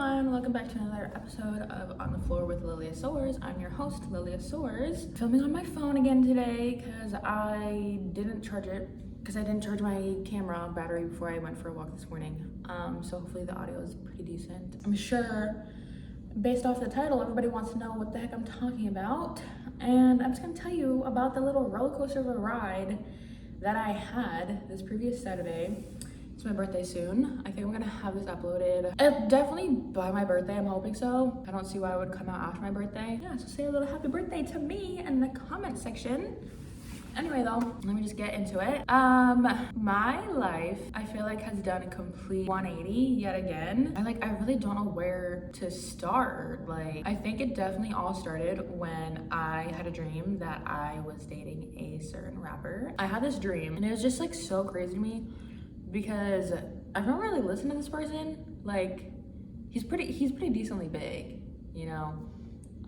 everyone, welcome back to another episode of On the Floor with Lilia Soares. I'm your host, Lilia Soares. Filming on my phone again today because I didn't charge it, because I didn't charge my camera battery before I went for a walk this morning. So hopefully the audio is pretty decent. I'm sure, based off the title, everybody wants to know what the heck I'm talking about. And I'm just gonna tell you about the little roller coaster of a ride that I had this previous Saturday. It's my birthday soon. I think I'm gonna have this uploaded definitely by my birthday. I'm hoping so. I don't see why it would come out after my birthday. Yeah, so say a little happy birthday to me in the comment section. Anyway though, let me just get into it. My life, I feel like, has done a complete 180 yet again. I really don't know where to start. I think it definitely all started when I had a dream that I was dating a certain rapper. I had this dream and it was just so crazy to me because I've never really listened to this person. He's pretty decently big, you know?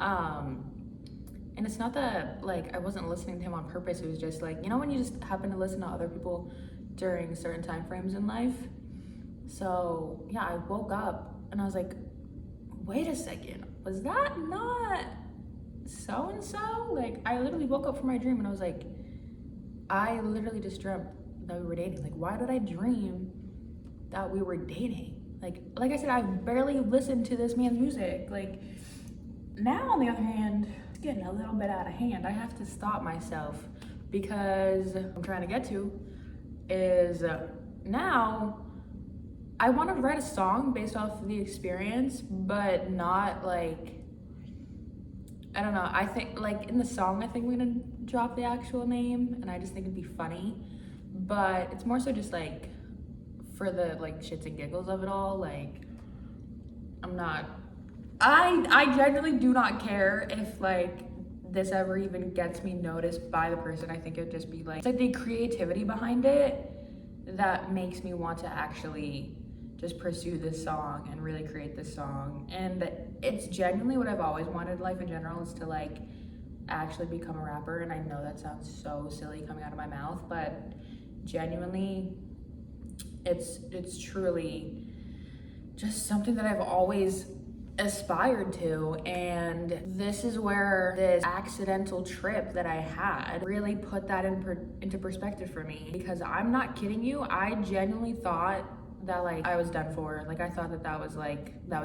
And it's not that I wasn't listening to him on purpose. It was just you know when you just happen to listen to other people during certain time frames in life. So yeah, I woke up and I was like, wait a second, was that not so-and-so? I literally woke up from my dream and I was like, I literally just dreamt that we were dating. Why did I dream that we were dating? Like I said, I've barely listened to this man's music. Now on the other hand, it's getting a little bit out of hand. I have to stop myself because what I'm trying to get to is now I want to write a song based off of the experience, but not I don't know. I think in the song, I think we're gonna drop the actual name, and I just think it'd be funny. But it's more so just for the shits and giggles of it all. I genuinely do not care if this ever even gets me noticed by the person. I think it'd just be it's the creativity behind it that makes me want to actually just pursue this song and really create this song. And it's genuinely what I've always wanted in life in general, is to actually become a rapper. And I know that sounds so silly coming out of my mouth, but genuinely it's truly just something that I've always aspired to. And this is where this accidental trip that I had really put that into perspective for me, because I'm not kidding you, I genuinely thought that I was done for. I thought that was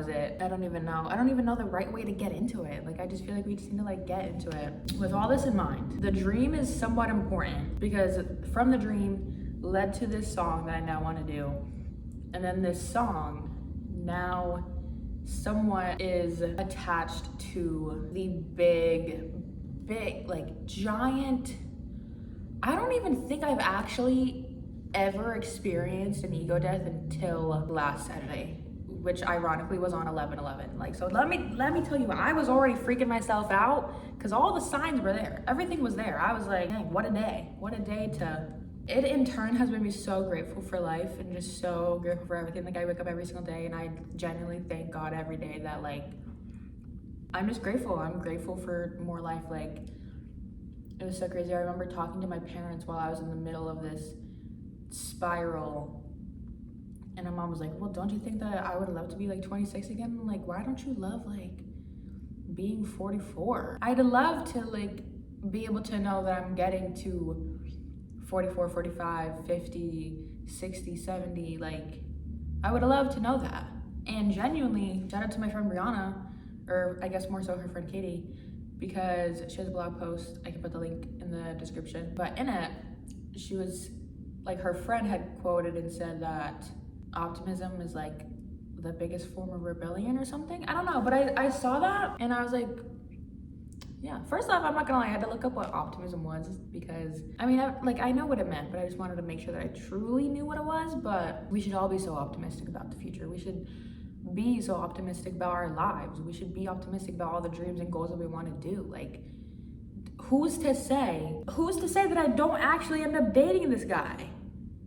it. I don't even know the right way to get into it. I just feel we just need to get into it. With all this in mind, the dream is somewhat important, because from the dream led to this song that I now want to do. And then this song now somewhat is attached to the big giant, I don't even think I've actually ever experienced an ego death until last Saturday, which ironically was on 11/11. So let me tell you, I was already freaking myself out because all the signs were there, everything was there. I was like, dang, what a day to. It in turn has made me so grateful for life and just so grateful for everything. I wake up every single day and I genuinely thank God every day that I'm just grateful. I'm grateful for more life. It was so crazy. I remember talking to my parents while I was in the middle of this spiral, and my mom was like, well, don't you think that I would love to be 26 again? I'm like, why don't you love being 44? I'd love to be able to know that I'm getting to 44, 45, 50, 60, 70. I would love to know that. And genuinely, shout out to my friend Brianna, or I guess more so her friend Katie, because she has a blog post. I can put the link in the description. But in it, she was her friend had quoted and said that optimism is the biggest form of rebellion or something. I don't know, but I saw that and I was like, yeah. First off, I'm not gonna lie, I had to look up what optimism was, because I know what it meant, but I just wanted to make sure that I truly knew what it was. But we should all be so optimistic about the future. We should be so optimistic about our lives. We should be optimistic about all the dreams and goals that we want to do. Who's to say that I don't actually end up dating this guy?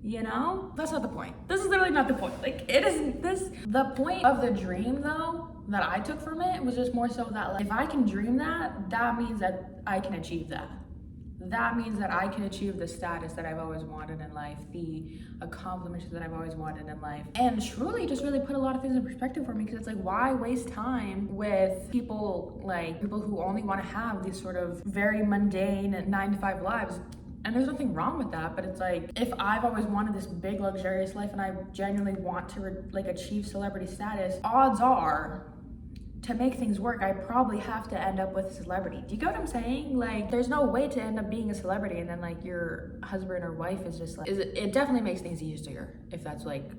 You know? That's not the point. This is literally not the point. It isn't this. The point of the dream though, that I took from it was just more so that if I can dream that, that means that I can achieve that. that means that I can achieve the status that I've always wanted in life, the accomplishments that I've always wanted in life. And truly just really put a lot of things in perspective for me, because it's like, why waste time with people who only want to have these sort of very mundane 9-to-5 lives? And there's nothing wrong with that, but it's like, if I've always wanted this big luxurious life and I genuinely want to achieve celebrity status, odds are, to make things work, I probably have to end up with a celebrity. Do you get what I'm saying? Like, there's no way to end up being a celebrity and then like your husband or wife is just like, it definitely makes things easier if that's like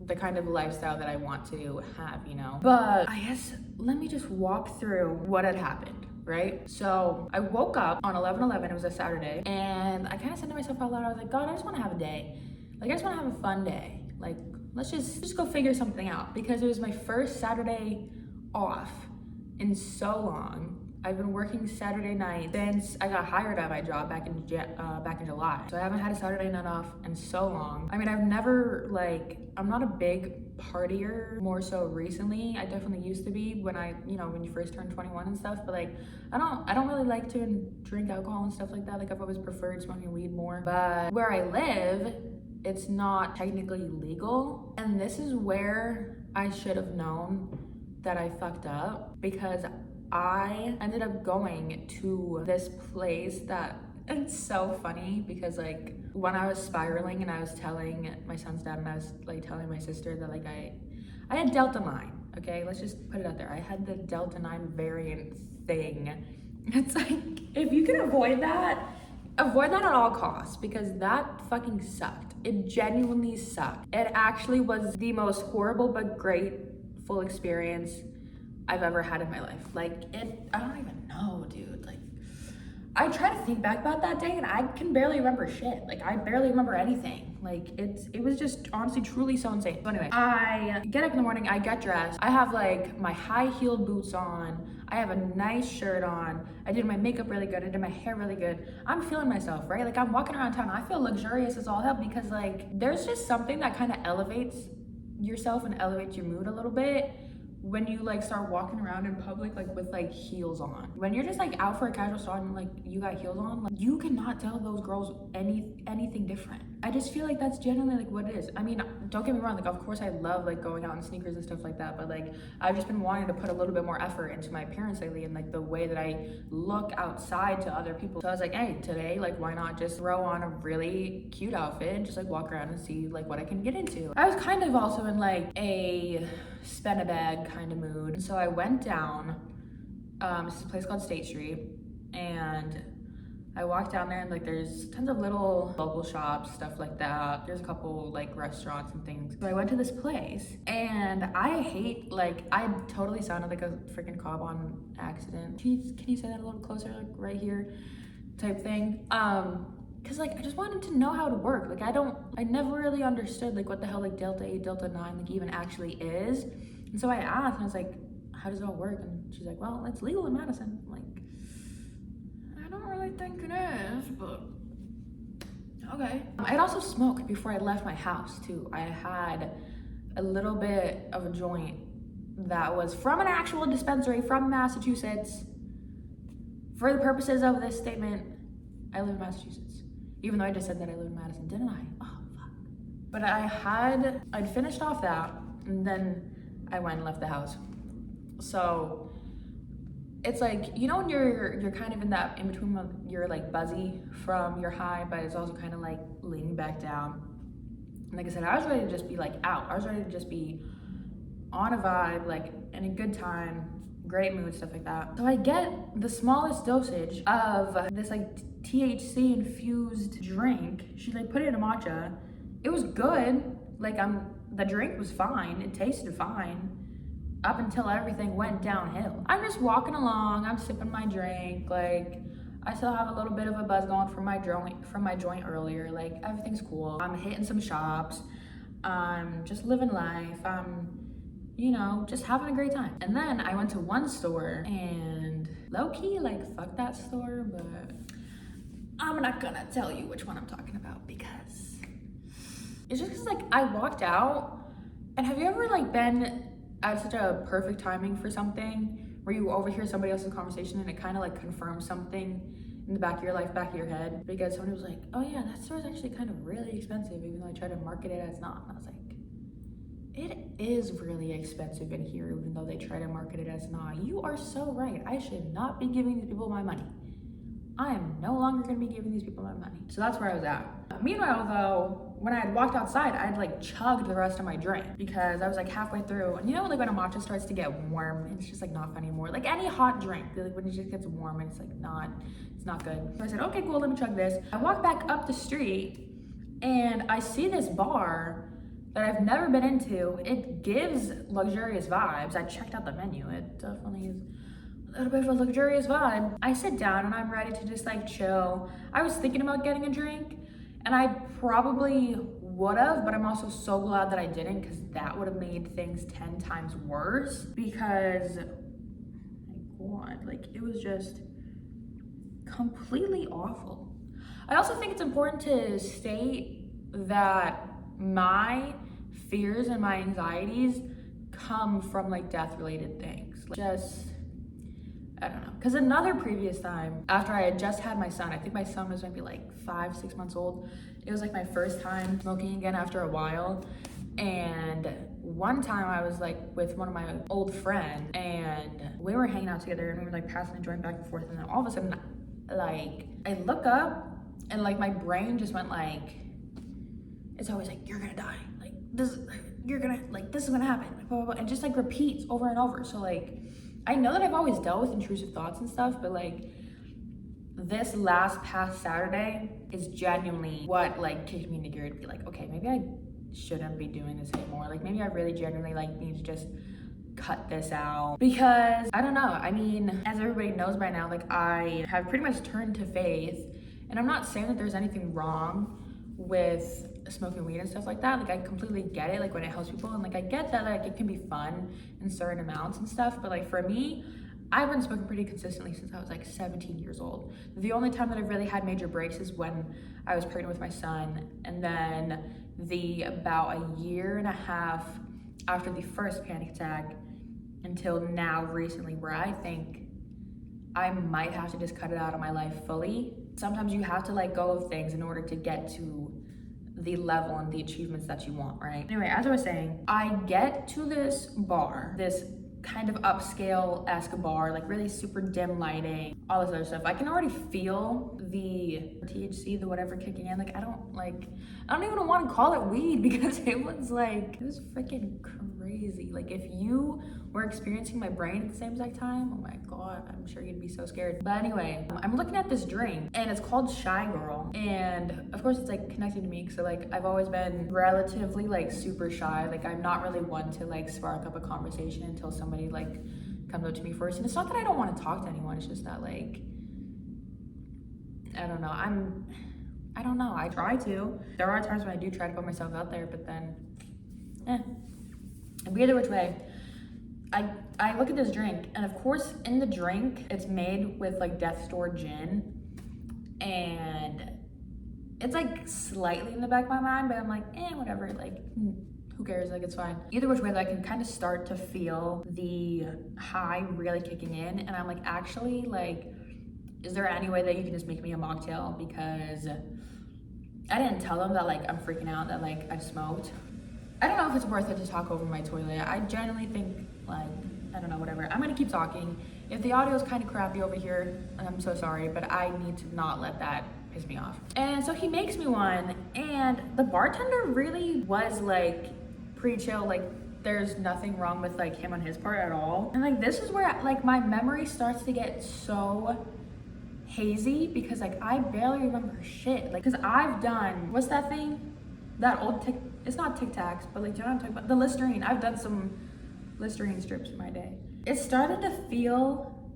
the kind of lifestyle that I want to have, you know? But I guess, let me just walk through what had happened, right? So I woke up on 11/11, it was a Saturday, and I kind of said to myself out loud, I was like, God, I just want to have a day. Like, I just want to have a fun day. Like, let's just go figure something out, because it was my first Saturday off in so long. I've been working Saturday night since I got hired at my job back in July. So I haven't had a Saturday night off in so long. I mean, I've never I'm not a big partier, more so recently. I definitely used to be when you first turn 21 and stuff, but like, I don't really like to drink alcohol and stuff like that. Like, I've always preferred smoking weed more. But where I live, it's not technically legal. And this is where I should have known that I fucked up, because I ended up going to this place that, it's so funny because like when I was spiraling and I was telling my son's dad and I was like telling my sister that like I had Delta 9, okay? Let's just put it out there. I had the Delta 9 variant thing. It's like, if you can avoid that at all costs, because that fucking sucked. It genuinely sucked. It actually was the most horrible but great full experience I've ever had in my life. Like, I don't even know, dude. Like, I try to think back about that day and I can barely remember shit. Like, I barely remember anything. Like, it was just honestly truly so insane. So anyway, I get up in the morning, I get dressed, I have like my high-heeled boots on, I have a nice shirt on, I did my makeup really good, I did my hair really good. I'm feeling myself, right? Like, I'm walking around town, I feel luxurious as all hell, because like, there's just something that kind of elevates yourself and elevates your mood a little bit when you like start walking around in public like with like heels on. When you're just like out for a casual stroll and like you got heels on, like you cannot tell those girls anything different. I just feel like that's generally like what it is. I mean, don't get me wrong, like of course I love like going out in sneakers and stuff like that, but like I've just been wanting to put a little bit more effort into my appearance lately and like the way that I look outside to other people. So I was like, hey, today, like why not just throw on a really cute outfit and just like walk around and see like what I can get into. I was kind of also in like a spend a bag kind of mood. So I went down, this is a place called State Street, and I walked down there and like there's tons of little local shops, stuff like that. There's a couple like restaurants and things. So I went to this place and I totally sounded like a freaking cop on accident. Can you say that a little closer, like right here type thing? Cause like I just wanted to know how to work. Like I never really understood like what the hell like Delta 8, Delta 9 like even actually is. And so I asked and I was like, how does it all work? And she's like, well, it's legal in Madison. I'm like, I don't really think it is, but okay. I'd also smoked before I left my house too. I had a little bit of a joint that was from an actual dispensary from Massachusetts. For the purposes of this statement, I live in Massachusetts. Even though I just said that I live in Madison, didn't I? Oh, fuck. But I'd finished off that, and then I went and left the house. So it's like, you know when you're kind of in that in between, you're like buzzy from your high, but it's also kind of like leaning back down. And like I said, I was ready to just be like out. I was ready to just be on a vibe, like in a good time, great mood, stuff like that. So I get the smallest dosage of this like THC infused drink. She like put it in a matcha. It was good. Like the drink was fine. It tasted fine up until everything went downhill. I'm just walking along. I'm sipping my drink. Like I still have a little bit of a buzz going from my joint earlier. Like everything's cool. I'm hitting some shops. I'm just living life. I'm just having a great time. And then I went to one store and low-key, like, fuck that store, but I'm not gonna tell you which one I'm talking about because it's just because, like, I walked out, and have you ever, like, been at such a perfect timing for something where you overhear somebody else's conversation and it kind of, like, confirms something in the back of your life, back of your head, because somebody was like, oh yeah, that store is actually kind of really expensive, even though I try to market it as not. And I was like, it is really expensive in here, even though they try to market it as not. You are so right. I should not be giving these people my money. I am no longer gonna be giving these people my money. So that's where I was at. Meanwhile though, when I had walked outside, I had like chugged the rest of my drink because I was like halfway through. And you know, like when a matcha starts to get warm, it's just like not fun anymore. Like any hot drink, like when it just gets warm and it's like it's not good. So I said, okay, cool, let me chug this. I walk back up the street and I see this bar that I've never been into. It gives luxurious vibes. I checked out the menu. It definitely is a little bit of a luxurious vibe. I sit down and I'm ready to just like chill. I was thinking about getting a drink and I probably would have, but I'm also so glad that I didn't, because that would have made things 10 times worse, because my God, like it was just completely awful. I also think it's important to state that my fears and my anxieties come from like death related things. Like, I don't know. Because another previous time, after I had just had my son, I think my son was maybe like 5-6 months old. It was like my first time smoking again after a while. And one time I was like with one of my old friends and we were hanging out together and we were like passing a joint back and forth. And then all of a sudden, like I look up and like my brain just went like, it's always like, you're gonna die. Like this, you're gonna, like this is gonna happen. Like, blah, blah, blah. And just like repeats over and over. So like, I know that I've always dealt with intrusive thoughts and stuff, but like this past Saturday is genuinely what like kicked me into gear to be like, okay, maybe I shouldn't be doing this anymore. Like maybe I really genuinely like need to just cut this out, because I don't know. I mean, as everybody knows by now, like I have pretty much turned to faith, and I'm not saying that there's anything wrong with smoking weed and stuff like that. Like I completely get it, like when it helps people, and like I get that like it can be fun in certain amounts and stuff, but like for me, I've been smoking pretty consistently since I was like 17 years old. The only time that I've really had major breaks is when I was pregnant with my son, and then about a year and a half after the first panic attack until now recently, where I think I might have to just cut it out of my life fully. Sometimes you have to let go of things in order to get to the level and the achievements that you want, right? Anyway, as I was saying, I get to this bar, this kind of upscale-esque bar, like really super dim lighting, all this other stuff. I can already feel the THC, the whatever kicking in. Like I don't even want to call it weed, because it was freaking crazy. Like if you were experiencing my brain at the same exact time, oh my God, I'm sure you'd be so scared. But anyway, I'm looking at this drink and it's called Shy Girl. And of course it's like connecting to me, so like I've always been relatively like super shy. Like I'm not really one to like spark up a conversation until somebody like comes up to me first. And it's not that I don't want to talk to anyone, it's just that like, I don't know, I try to. There are times when I do try to put myself out there, but then, And either which way, I look at this drink, and of course in the drink, it's made with like Death Store gin, and it's like slightly in the back of my mind, but I'm like, whatever, like, who cares, like it's fine. Either which way, I can kind of start to feel the high really kicking in, and I'm like, actually, like, is there any way that you can just make me a mocktail? Because I didn't tell them that like I'm freaking out that like I smoked. I don't know if it's worth it to talk over my toilet. I genuinely think like, I don't know, whatever. I'm gonna keep talking. If the audio is kind of crappy over here, I'm so sorry, but I need to not let that piss me off. And so he makes me one, and the bartender really was like pretty chill. Like there's nothing wrong with like him on his part at all. And like this is where like my memory starts to get so hazy, because like I barely remember shit. Like, cause I've done, what's that thing? That old it's not Tic Tacs, but like, do you know what I'm talking about? The Listerine. I've done some Listerine strips in my day. It started to feel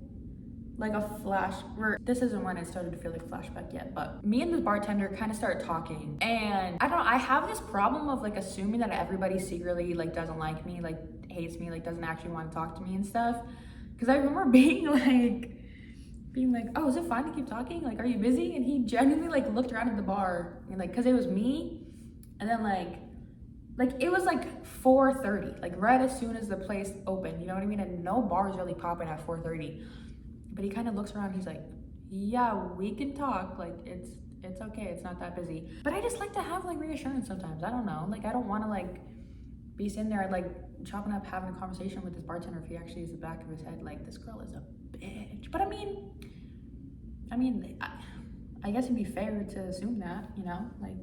like a flash, or this isn't when it started to feel like a flashback yet, but me and the bartender kind of started talking, and I don't know, I have this problem of like assuming that everybody secretly like doesn't like me, like hates me, like doesn't actually want to talk to me and stuff. Cause I remember being like, oh, is it fine to keep talking? Like, are you busy? And he genuinely like looked around at the bar, and like, cause it was me, and then like it was like 4:30, like right as soon as the place opened, you know what I mean? And no bars really popping at 4:30. But he kind of looks around, he's like, yeah, we can talk. Like it's okay. It's not that busy. But I just like to have like reassurance sometimes. I don't know. Like I don't want to like be sitting there like chopping up having a conversation with this bartender if he actually is the back of his head like this girl is a bitch. But I guess it'd be fair to assume that, you know, like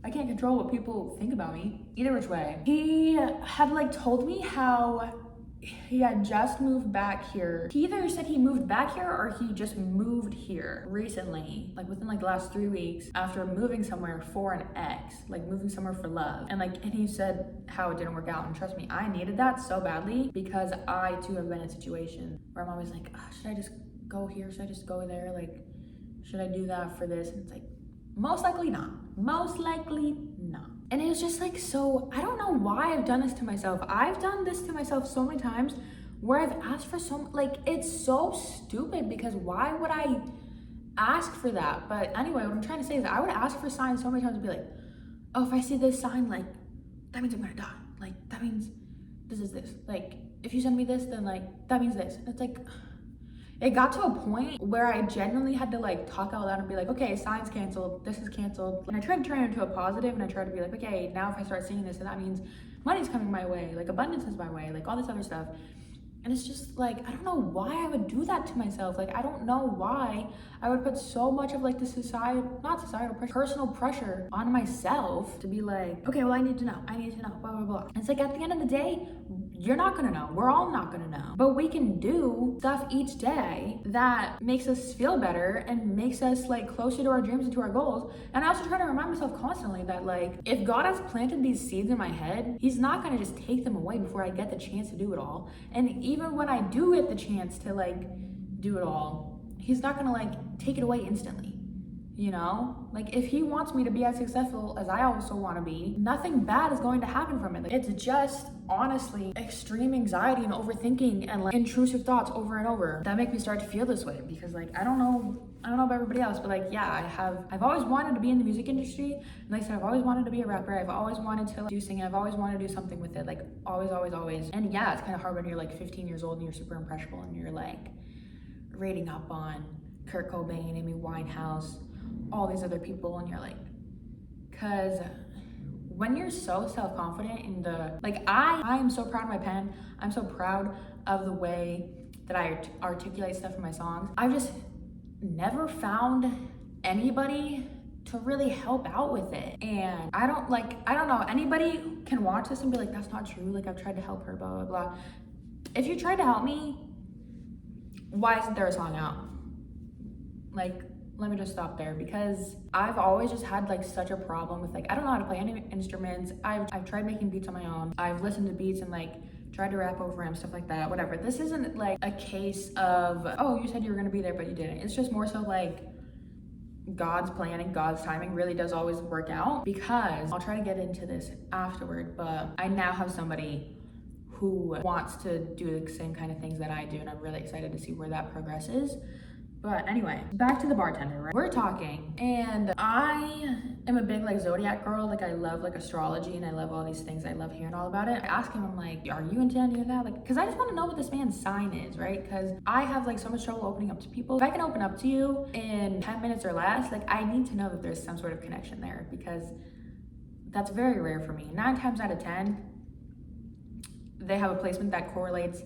I can't control what people think about me. Either which way. He had like told me how he had just moved back here. He either said he moved back here or he just moved here recently, like within like the last 3 weeks after moving somewhere for an ex, like moving somewhere for love. And he said how it didn't work out. And trust me, I needed that so badly because I too have been in a situation where I'm always like, oh, should I just go here? Should I just go there? Like, should I do that for this? And it's like, most likely not. Most likely not. And it was just like, so I don't know why I've done this to myself. I've done this to myself so many times where I've asked for like, it's so stupid because why would I ask for that? But anyway, what I'm trying to say is that I would ask for signs so many times and be like, oh, if I see this sign, like, that means I'm gonna die. Like, that means this is this. Like, if you send me this, then like, that means this. And it's like, it got to a point where I genuinely had to like talk out loud and be like, okay, sign's canceled, this is canceled. And I tried to turn it into a positive and I tried to be like, okay, now if I start seeing this, then that means money's coming my way, like abundance is my way, like all this other stuff. And it's just like, I don't know why I would do that to myself. Like, I don't know why I would put so much of like the not societal pressure, personal pressure on myself to be like, okay, well, I need to know, blah, blah, blah. And it's like, at the end of the day, you're not gonna know. We're all not gonna know. But we can do stuff each day that makes us feel better and makes us like closer to our dreams and to our goals. And I also try to remind myself constantly that like, if God has planted these seeds in my head, he's not gonna just take them away before I get the chance to do it all. And even when I do get the chance to like do it all, he's not gonna like take it away instantly. You know, like if he wants me to be as successful as I also want to be, nothing bad is going to happen from it. Like, it's just honestly extreme anxiety and overthinking and like intrusive thoughts over and over that make me start to feel this way. Because like I don't know about everybody else, but like yeah, I've always wanted to be in the music industry. And like I said, I've always wanted to be a rapper. I've always wanted to like, do singing. I've always wanted to do something with it. Like always. And yeah, it's kind of hard when you're like 15 years old and you're super impressionable and you're like rating up on Kurt Cobain, Amy Winehouse, all these other people, and you're like, because when you're so self-confident in the like I am so proud of my pen. I'm so proud of the way that I articulate stuff in my songs. I've just never found anybody to really help out with it. And I don't know, anybody can watch this and be like, that's not true, like I've tried to help her, blah blah blah. If you tried to help me, why isn't there a song out? Like, let me just stop there, because I've always just had like such a problem with like, I don't know how to play any instruments. I've tried making beats on my own. I've listened to beats and like tried to rap over them, stuff like that, whatever. This isn't like a case of, oh, you said you were gonna be there, but you didn't. It's just more so like God's plan and God's timing really does always work out, because I'll try to get into this afterward, but I now have somebody who wants to do the same kind of things that I do, and I'm really excited to see where that progresses. But anyway, back to the bartender, right? We're talking, and I am a big like zodiac girl. Like I love like astrology and I love all these things. I love hearing all about it. I ask him, I'm like, are you into any of that? Like, cause I just want to know what this man's sign is, right? Cause I have like so much trouble opening up to people. If I can open up to you in 10 minutes or less, like I need to know that there's some sort of connection there, because that's very rare for me. 9 times out of 10, they have a placement that correlates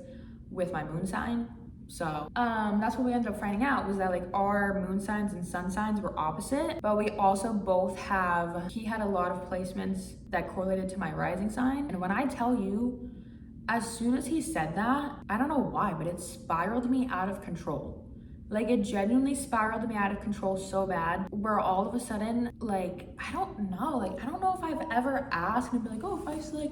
with my moon sign. So that's what we ended up finding out, was that like our moon signs and sun signs were opposite, but we also both have, he had a lot of placements that correlated to my rising sign. And when I tell you, as soon as he said that, I don't know why, but it spiraled me out of control. Like it genuinely spiraled me out of control so bad, where all of a sudden, like, I don't know if I've ever asked and be like, oh, if I like,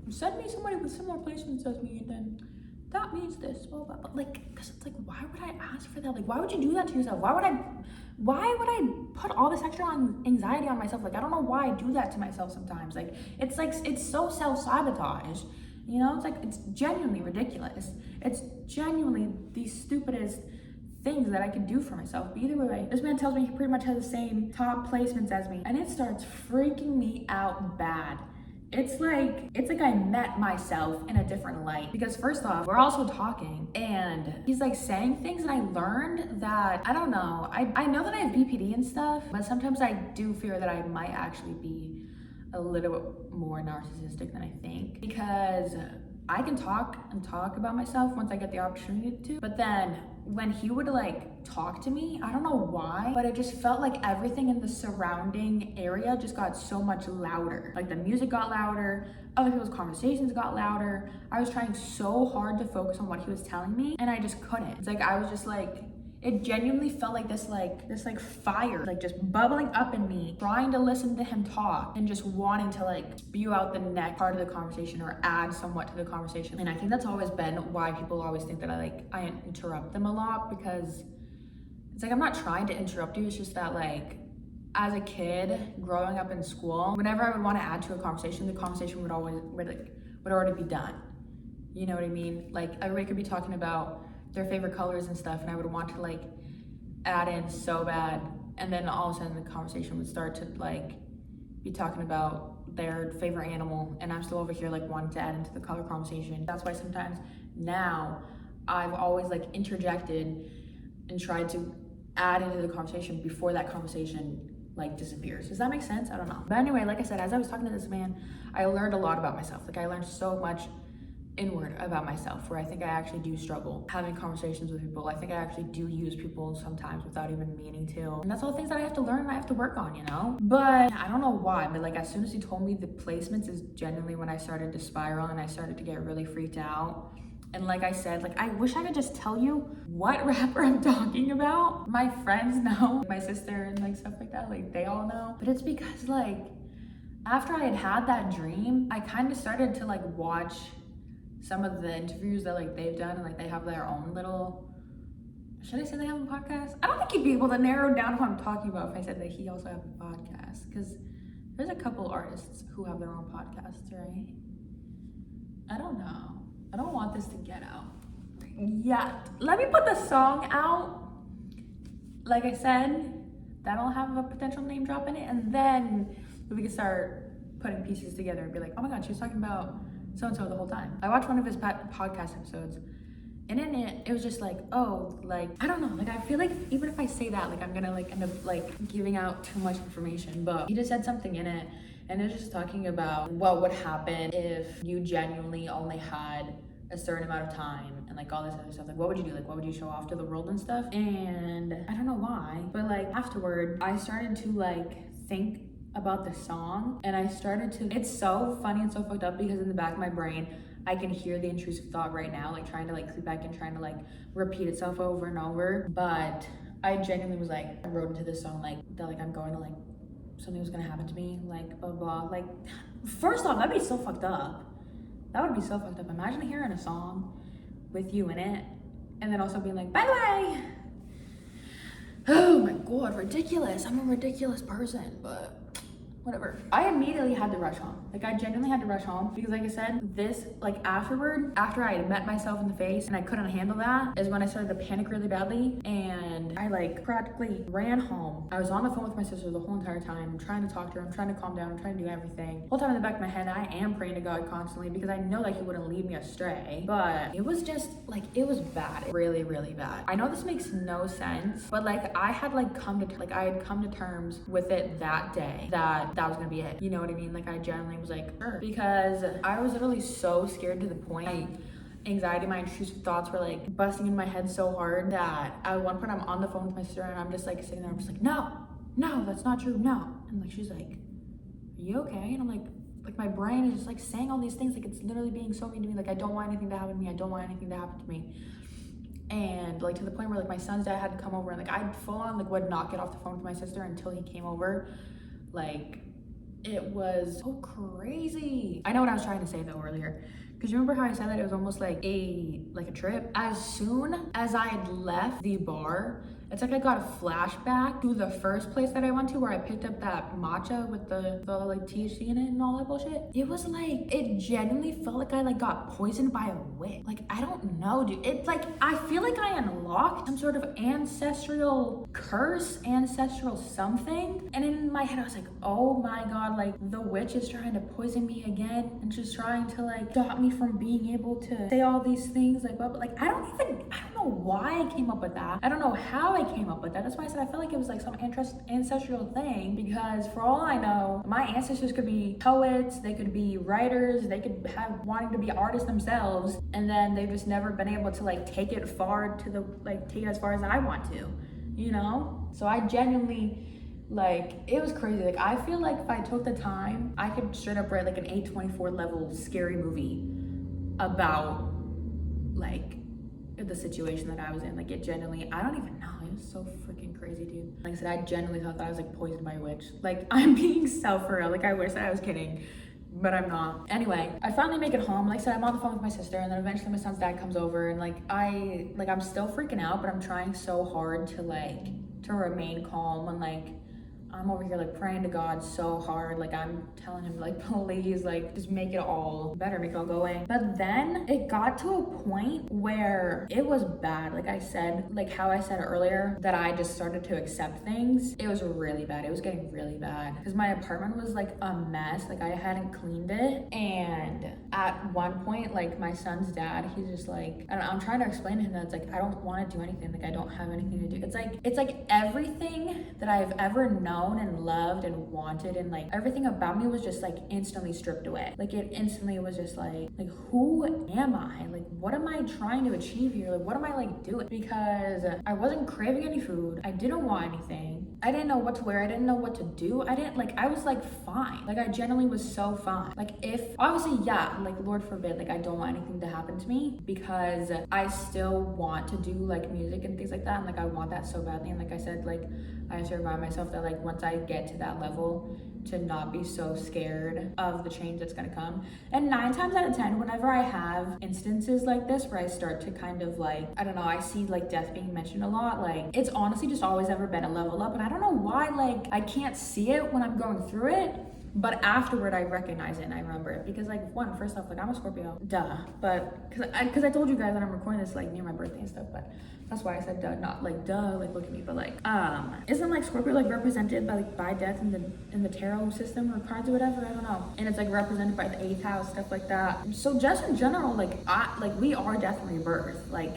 send me somebody with similar placements as me, and then that means this, blah, blah, blah. Like, because it's like, why would I ask for that? Like, why would you do that to yourself? Why would I put all this extra anxiety on myself? Like, I don't know why I do that to myself sometimes. Like, it's so self-sabotage, you know? It's like, it's genuinely ridiculous. It's genuinely the stupidest things that I could do for myself. But either way, this man tells me he pretty much has the same top placements as me, and it starts freaking me out bad. it's like I met myself in a different light. Because first off, we're also talking and he's like saying things, and I learned that, I don't know, I know that I have BPD and stuff, but sometimes I do fear that I might actually be a little bit more narcissistic than I think, because I can talk and talk about myself once I get the opportunity to, but then when he would like talk to me, I don't know why, but it just felt like everything in the surrounding area just got so much louder. Like the music got louder, other people's conversations got louder. I was trying so hard to focus on what he was telling me, and I just couldn't. It's like I was just like, it genuinely felt like this fire, like just bubbling up in me, trying to listen to him talk and just wanting to like spew out the next part of the conversation or add somewhat to the conversation. And I think that's always been why people always think that I interrupt them a lot, because it's like I'm not trying to interrupt you. It's just that like as a kid growing up in school, whenever I would want to add to a conversation, the conversation would already be done. You know what I mean? Like everybody could be talking about their favorite colors and stuff, and I would want to like add in so bad, and then all of a sudden the conversation would start to like be talking about their favorite animal, and I'm still over here like wanting to add into the color conversation. That's why sometimes now I've always like interjected and tried to add into the conversation before that conversation like disappears. Does that make sense? I don't know. But anyway, like I said, as I was talking to this man, I learned a lot about myself. Like I learned so much inward about myself, where I think I actually do struggle having conversations with people. I think I actually do use people sometimes without even meaning to. And that's all things that I have to learn and I have to work on, you know? But I don't know why, but like as soon as he told me the placements is genuinely when I started to spiral and I started to get really freaked out. And like I said, like I wish I could just tell you what rapper I'm talking about. My friends know, my sister and like stuff like that, like they all know. But it's because like after I had that dream, I kind of started to like watch some of the interviews that like they've done, and like they have their own little, should I say they have a podcast? I don't think you'd be able to narrow down who I'm talking about if I said that he also has a podcast, because there's a couple artists who have their own podcasts, right? I don't know. I don't want this to get out yet. Let me put the song out. Like I said, that'll have a potential name drop in it, and then we can start putting pieces together and be like, oh my god, she was talking about so-and-so the whole time. I watched one of his podcast episodes, and in it was just like, oh, like, I don't know, like I feel like even if I say that, like I'm gonna like end up like giving out too much information, but he just said something in it, and it was just talking about what would happen if you genuinely only had a certain amount of time and like all this other stuff. Like what would you do? Like what would you show off to the world and stuff? And I don't know why, but like afterward I started to like think about the song, and I started to, it's so funny and so fucked up, because in the back of my brain I can hear the intrusive thought right now, like trying to like creep back and trying to like repeat itself over and over. But I genuinely was like, I wrote into this song like that, like I'm going to like, something was gonna happen to me, like blah blah. Like first off, that'd be so fucked up. That would be so fucked up. Imagine hearing a song with you in it and then also being like, by the way, oh my god, ridiculous, I'm a ridiculous person, but whatever. I immediately had to rush home. Like I genuinely had to rush home, because like I said, this, like afterward, after I had met myself in the face and I couldn't handle that, is when I started to panic really badly, and I like practically ran home. I was on the phone with my sister the whole entire time. I'm trying to talk to her, I'm trying to calm down, I'm trying to do everything. The whole time in the back of my head, I am praying to God constantly, because I know that he wouldn't lead me astray. But it was just like, it was bad, really, really bad. I know this makes no sense, but like I had like come to terms with it that day, that was gonna be it. You know what I mean? Like I genuinely was like, sure, because I was literally so scared to the point, my anxiety, my intrusive thoughts were like busting in my head so hard that at one point I'm on the phone with my sister and I'm just like sitting there, I'm just like, no, that's not true, no. And like she's like, are you okay? And I'm like my brain is just like saying all these things, like it's literally being so mean to me, like I don't want anything to happen to me, I don't want anything to happen to me. And like to the point where like my son's dad had to come over, and like I full on like would not get off the phone with my sister until he came over. Like it was so crazy. I know what I was trying to say though earlier, because you remember how I said that it was almost like a trip? As soon as I had left the bar It's like I got a flashback to the first place that I went to where I picked up that matcha with the like THC in it and all that bullshit. It was like, it genuinely felt like I like got poisoned by a witch. Like, I don't know, dude. It's like, I feel like I unlocked some sort of ancestral curse, ancestral something. And in my head, I was like, oh my God, like the witch is trying to poison me again. And she's trying to like stop me from being able to say all these things. Like, but like, I don't know why I came up with that. I don't know how I came up with that. That's why I said I feel like it was like some ancestral thing, because for all I know, my ancestors could be poets, they could be writers, they could have wanting to be artists themselves, and then they've just never been able to like take it far to the like take it as far as I want to, you know? So I genuinely, like, it was crazy. Like, I feel like if I took the time, I could straight up write like an A24 level scary movie about like the situation that I was in. Like, it genuinely, I don't even know, it was so freaking crazy, dude. Like I said, I genuinely thought that I was like poisoned by a witch. Like, I'm being so for real. Like, I wish that I was kidding, but I'm not. Anyway, I finally make it home. Like I said, I'm on the phone with my sister, and then eventually my son's dad comes over, and I'm still freaking out, but I'm trying so hard to remain calm, and like I'm over here like praying to God so hard. Like, I'm telling him like, please, like just make it all better, make it all go away. But then it got to a point where it was bad. Like I said, like how I said earlier, that I just started to accept things. It was really bad. It was getting really bad because my apartment was like a mess. Like, I hadn't cleaned it. And at one point, like my son's dad, he's just like, I don't know, I'm trying to explain to him that it's like, I don't want to do anything. Like, I don't have anything to do. It's like everything that I've ever known and loved and wanted, and like everything about me was just like instantly stripped away. Like, it instantly was just like who am I? Like, what am I trying to achieve here? Like, what am I like doing? Because I wasn't craving any food. I didn't want anything. I didn't know what to wear. I didn't know what to do. I was like fine. Like, I genuinely was so fine. Like, if obviously, yeah, like Lord forbid, like I don't want anything to happen to me, because I still want to do like music and things like that, and like I want that so badly. And like I said, like I have to remind myself that like once I get to that level, to not be so scared of the change that's gonna come. And 9 times out of 10, whenever I have instances like this where I start to kind of like, I don't know, I see like death being mentioned a lot, like it's honestly just always ever been a level up. And I don't know why, like I can't see it when I'm going through it, but afterward I recognize it and I remember it. Because like first off, like I'm a Scorpio, duh. But because I told you guys that I'm recording this like near my birthday and stuff, but that's why I said duh, not like duh, like look at me, but like isn't like Scorpio like represented by death in the tarot system or cards or whatever? I don't know. And it's like represented by the 8th house, stuff like that. So just in general, like we are death and rebirth. Like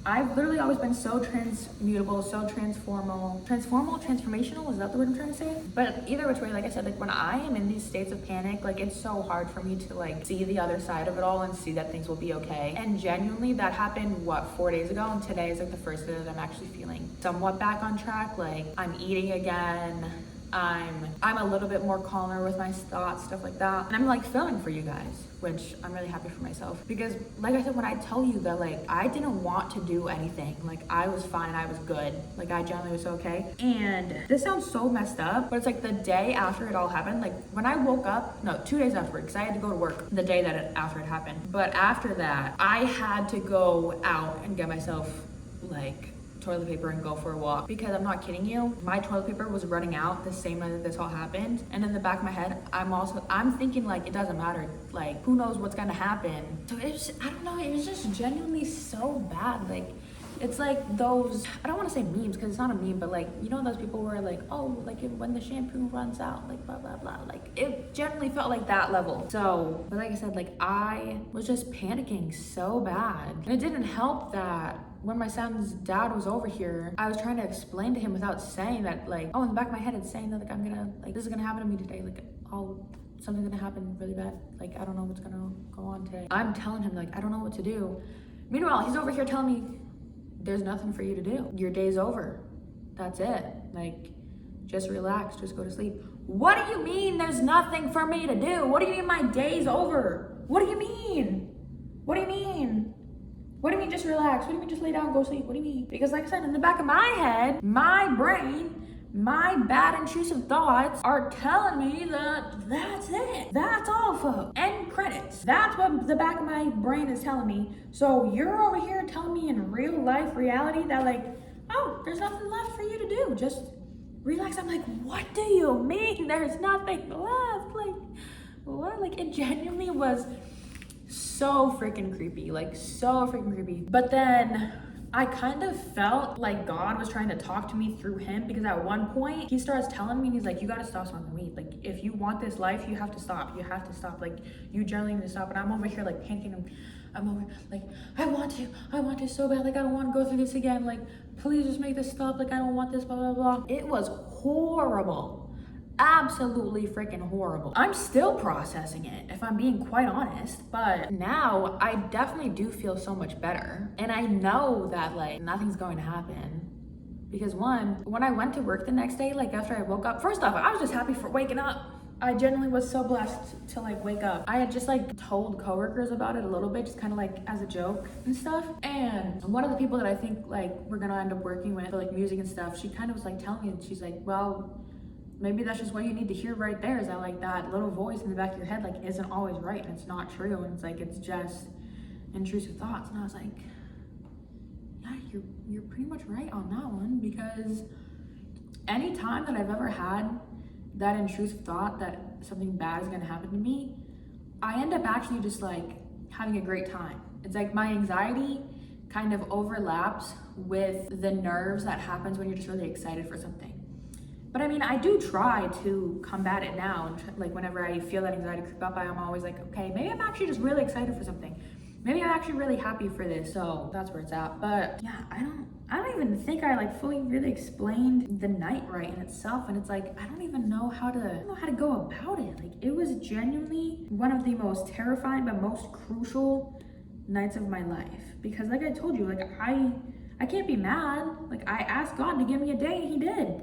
I've literally always been so transmutable, so transformational, is that the word I'm trying to say? But either which way, like I said, like when I am in these states of panic, like it's so hard for me to like see the other side of it all and see that things will be okay. And genuinely that happened, 4 days ago? And today is like the first day that I'm actually feeling somewhat back on track. Like I'm eating again. I'm a little bit more calmer with my thoughts, stuff like that. And I'm like filming for you guys, which I'm really happy for myself, because like I said, when I tell you that like I didn't want to do anything, like I was fine, I was good, like I generally was okay. And this sounds so messed up, but it's like the day after it all happened, like when I woke up, no, 2 days afterward, because I had to go to work the day after it happened. But after that, I had to go out and get myself like toilet paper and go for a walk, because I'm not kidding you, my toilet paper was running out the same night that this all happened. And in the back of my head, I'm thinking like it doesn't matter, like who knows what's gonna happen. So it's, I don't know, it was just genuinely so bad. Like it's like those, I don't want to say memes because it's not a meme, but like, you know, those people where like, oh, like when the shampoo runs out, like blah blah blah, like it generally felt like that level. So but like I said, like I was just panicking so bad. And it didn't help that when my son's dad was over here, I was trying to explain to him without saying that, like, oh, in the back of my head it's saying that like I'm gonna, like this is gonna happen to me today, like something's gonna happen really bad, like I don't know what's gonna go on today. I'm telling him like I don't know what to do. Meanwhile, he's over here telling me there's nothing for you to do. Your day's over. That's it. Like, just relax, just go to sleep. What do you mean there's nothing for me to do? What do you mean my day's over? What do you mean? What do you mean? What do you mean just relax? What do you mean just lay down and go sleep? What do you mean? Because like I said, in the back of my head, my brain, my bad intrusive thoughts are telling me that that's it. That's all, folks. End credits. That's what the back of my brain is telling me. So you're over here telling me in real life reality that like oh, there's nothing left for you to do. Just relax. I'm like, what do you mean there's nothing left? Like, what? Like, it genuinely was so freaking creepy. Like, so freaking creepy. But then I kind of felt like God was trying to talk to me through him, because at one point he starts telling me, he's like, you gotta stop smoking weed. Like, if you want this life, you have to stop. You have to stop. Like, you generally need to stop. And I'm over here like panicking. I'm over like, I want to so bad. Like, I don't want to go through this again. Like, please just make this stop. Like, I don't want this, blah, blah, blah. It was horrible. Absolutely freaking horrible. I'm still processing it, if I'm being quite honest, but now I definitely do feel so much better. And I know that like nothing's going to happen, because one, when I went to work the next day, like after I woke up, first off, I was just happy for waking up. I genuinely was so blessed to like wake up. I had just like told coworkers about it a little bit, just kind of like as a joke and stuff. And one of the people that I think like we're gonna end up working with for like music and stuff, she kind of was like telling me, and she's like, well, maybe that's just what you need to hear right there, is that like that little voice in the back of your head like isn't always right, and it's not true, and it's like it's just intrusive thoughts. And I was like, yeah, you're pretty much right on that one, because any time that I've ever had that intrusive thought that something bad is gonna happen to me, I end up actually just like having a great time. It's like my anxiety kind of overlaps with the nerves that happens when you're just really excited for something. But I mean, I do try to combat it now. And like whenever I feel that anxiety creep up, I'm always like, okay, maybe I'm actually just really excited for something. Maybe I'm actually really happy for this. So that's where it's at. But yeah, I don't even think I like fully really explained the night right in itself. And it's like, I don't even know how to go about it. Like, it was genuinely one of the most terrifying but most crucial nights of my life. Because like I told you, like I can't be mad. Like, I asked God to give me a day and he did.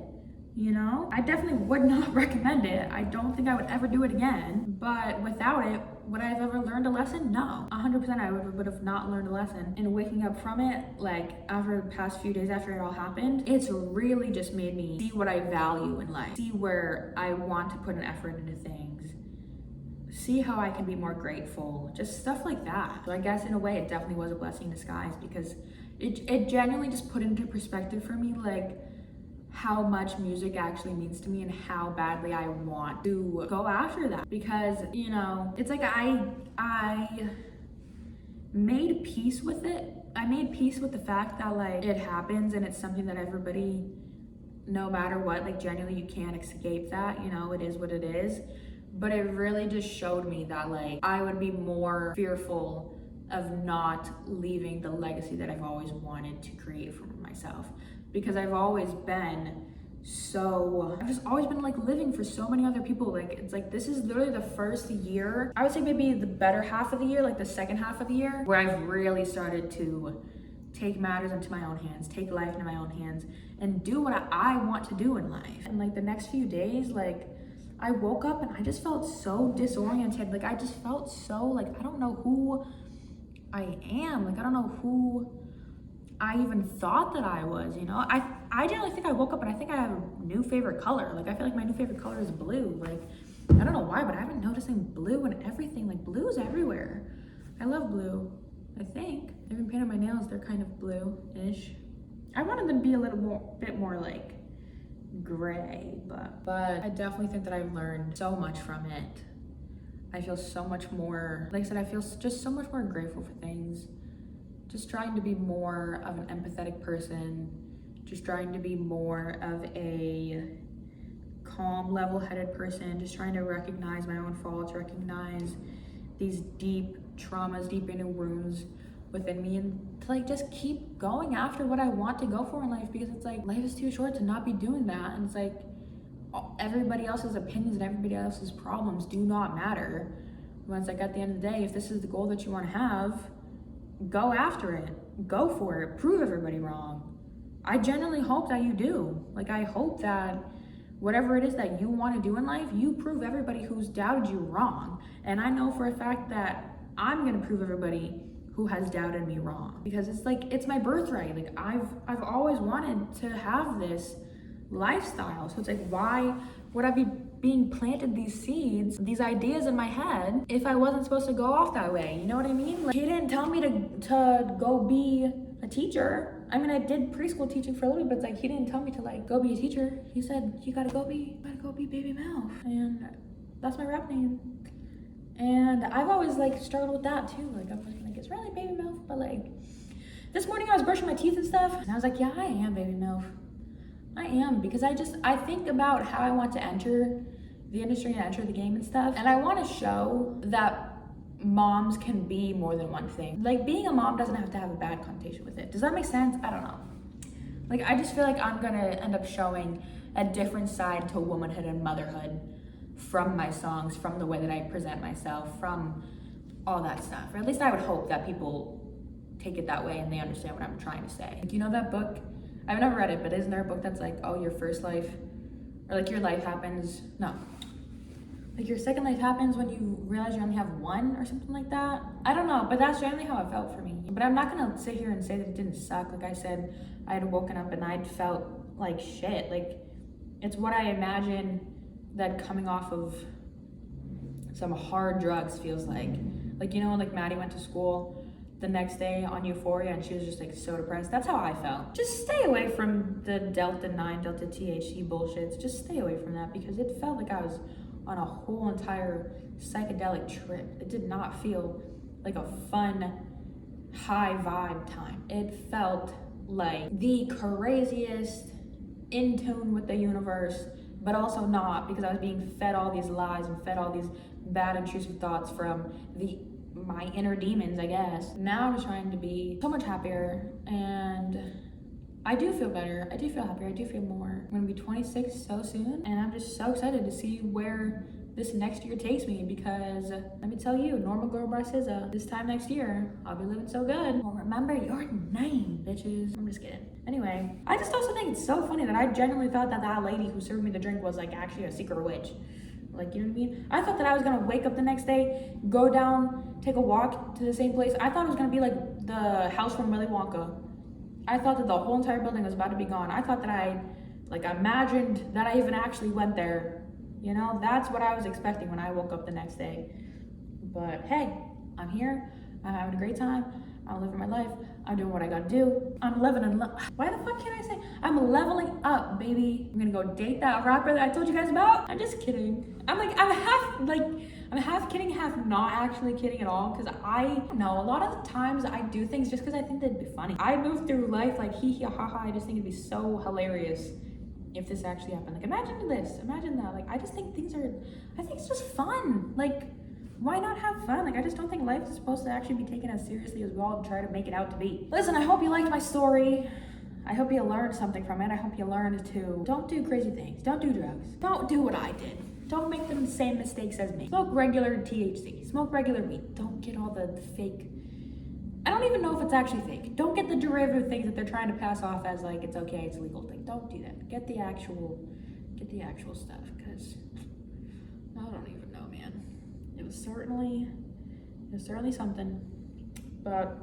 You know, I definitely would not recommend it. I don't think I would ever do it again. But without it, would I have ever learned a lesson? No. 100% I would have not learned a lesson. And waking up from it, like after the past few days after it all happened, it's really just made me see what I value in life. See where I want to put an effort into things. See how I can be more grateful. Just stuff like that. So I guess in a way it definitely was a blessing in disguise, because it genuinely just put into perspective for me like how much music actually means to me and how badly I want to go after that. Because, you know, it's like I made peace with it. I made peace with the fact that like it happens and it's something that everybody, no matter what, like genuinely you can't escape that, you know, it is what it is. But it really just showed me that like I would be more fearful of not leaving the legacy that I've always wanted to create for myself. Because I've always been I've just always been like living for so many other people. Like, it's like, this is literally the first year, I would say maybe the better half of the year, like the second half of the year, where I've really started to take matters into my own hands, take life into my own hands, and do what I want to do in life. And like the next few days, like I woke up and I just felt so disoriented. Like, I just felt so like, I don't know who I am. Like, I don't know who I even thought that I was, you know? I generally think I woke up and I think I have a new favorite color. Like, I feel like my new favorite color is blue. Like, I don't know why, but I've been noticing blue and everything. Like, blue's everywhere. I love blue, I think. I even painted my nails, they're kind of blue-ish. I wanted them to be a bit more like gray, but I definitely think that I've learned so much from it. I feel so much more, like I said, I feel just so much more grateful for things. Just trying to be more of an empathetic person, just trying to be more of a calm, level-headed person, just trying to recognize my own faults, recognize these deep traumas, deep inner wounds within me, and to like just keep going after what I want to go for in life, because it's like life is too short to not be doing that. And it's like everybody else's opinions and everybody else's problems do not matter. When it's like at the end of the day, if this is the goal that you want to have, go after it, go for it, prove everybody wrong. I genuinely hope that you do. Like, I hope that whatever it is that you want to do in life, you prove everybody who's doubted you wrong. And I know for a fact that I'm gonna prove everybody who has doubted me wrong, because it's like, it's my birthright. Like, I've always wanted to have this lifestyle. So it's like, why would I be being planted these seeds, these ideas in my head, if I wasn't supposed to go off that way? You know what I mean? Like, he didn't tell me to go be a teacher. I mean, I did preschool teaching for a little bit, but it's like he didn't tell me to like go be a teacher. He said, you gotta go be Baby Mouth. And that's my rap name. And I've always like struggled with that too. Like I'm like, it's really Baby Mouth, but like this morning I was brushing my teeth and stuff, and I was like, yeah, I am Baby Mouth. I am, because I think about how I want to enter the industry and enter the game and stuff. And I want to show that moms can be more than one thing. Like being a mom doesn't have to have a bad connotation with it. Does that make sense? I don't know. Like I just feel like I'm gonna end up showing a different side to womanhood and motherhood from my songs, from the way that I present myself, from all that stuff. Or at least I would hope that people take it that way and they understand what I'm trying to say. Like, you know that book? I've never read it, but isn't there a book that's like, oh, your first life, or like your life happens, no. Like your second life happens when you realize you only have one or something like that. I don't know, but that's generally how it felt for me. But I'm not gonna sit here and say that it didn't suck. Like I said, I had woken up and I'd felt like shit. Like it's what I imagine that coming off of some hard drugs feels like. Like, you know, like Maddie went to school the next day on Euphoria and she was just like so depressed. That's how I felt. Just stay away from the Delta 9, Delta THC bullshits. Just stay away from that, because it felt like I was on a whole entire psychedelic trip. It did not feel like a fun, high vibe time. It felt like the craziest, in tune with the universe, but also not, because I was being fed all these lies and fed all these bad intrusive thoughts from my inner demons, I guess. Now I'm trying to be so much happier, and I do feel better. I do feel happier. I do feel more. I'm gonna be 26 so soon, and I'm just so excited to see where this next year takes me, because let me tell you, normal girl by SZA, this time next year, I'll be living so good. Well, remember your name, bitches. I'm just kidding. Anyway, I just also think it's so funny that I genuinely thought that that lady who served me the drink was like actually a secret witch. Like, you know what I mean? I thought that I was gonna wake up the next day, go down, take a walk to the same place. I thought it was gonna be like the house from Willy Wonka. I thought that the whole entire building was about to be gone. I thought that I imagined that I even actually went there. You know, that's what I was expecting when I woke up the next day. But hey, I'm here, I'm having a great time, I'm living my life, I'm doing what I gotta do, I'm living in why the fuck can't I say? I'm leveling up, baby. I'm gonna go date that rapper that I told you guys about. I'm just kidding. I'm half kidding, half not actually kidding at all, because I know a lot of the times I do things just because I think they'd be funny. I move through life like hee hee ha ha. I just think it'd be so hilarious if this actually happened. Like, imagine this, imagine that. Like, I think it's just fun. Like, why not have fun? Like, I just don't think life is supposed to actually be taken as seriously as we all try to make it out to be. Listen, I hope you liked my story. I hope you learned something from it. I hope you learned to don't do crazy things. Don't do drugs. Don't do what I did. Don't make the same mistakes as me. Smoke regular THC. Smoke regular weed. Don't get all the fake. I don't even know if it's actually fake. Don't get the derivative things that they're trying to pass off as like it's okay, it's legal thing. Don't do that. Get the actual stuff, because I don't even know, man. It was certainly something. But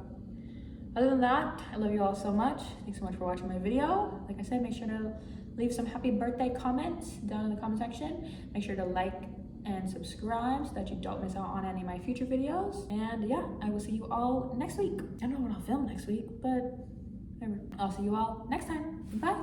other than that, I love you all so much. Thanks so much for watching my video. Like I said, make sure to leave some happy birthday comments down in the comment section. Make sure to like and subscribe so that you don't miss out on any of my future videos. And yeah, I will see you all next week. I don't know what I'll film next week, but whatever. I'll see you all next time. Bye.